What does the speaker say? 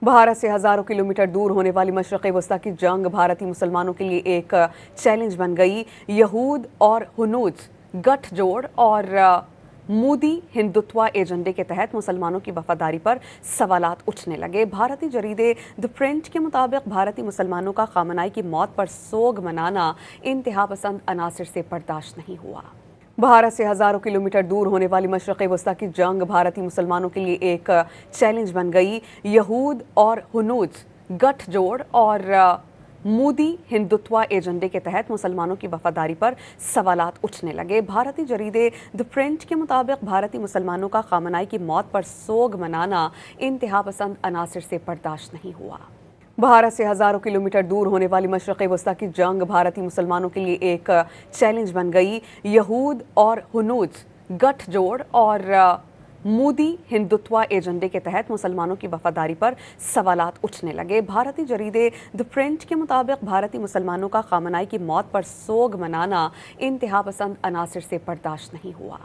भारत से हजारों किलोमीटर दूर होने वाली मशरक़ वस्ती की जंग भारतीय मुसलमानों के लिए एक चैलेंज बन गई। यहूद और हुनूज गठजोड़ और मोदी हिंदुत्व एजेंडे के तहत मुसलमानों की वफादारी पर सवालात उठने लगे। भारतीय जरीदे द प्रिंट के मुताबिक भारतीय मुसलमानों का खामनाई की मौत पर सोग मनाना इंतहा पसंद अनासर से बर्दाश्त नहीं हुआ। भारत से हजारों किलोमीटर दूर होने वाली मशरक़ वस्ती की जंग भारतीय मुसलमानों के लिए एक चैलेंज बन गई। यहूद और हुनूज गठजोड़ और मोदी हिंदुत्व एजेंडे के तहत मुसलमानों की वफादारी पर सवालात उठने लगे। भारतीय जरीदे द प्रिंट के मुताबिक भारतीय मुसलमानों का खामनाई की मौत पर सोग मनाना इंतहा पसंद अनासर से बर्दाश्त नहीं हुआ। भारत से हजारों किलोमीटर दूर होने वाली मशरक़ वस्ती की जंग भारतीय मुसलमानों के लिए एक चैलेंज बन गई। यहूद और हुनूज गठजोड़ और मोदी हिंदुत्व एजेंडे के तहत मुसलमानों की वफादारी पर सवालात उठने लगे। भारतीय जरीदे द प्रिंट के मुताबिक भारतीय मुसलमानों का खामनाई की मौत पर सोग मनाना इंतहा पसंद अनासर से बर्दाश्त नहीं हुआ।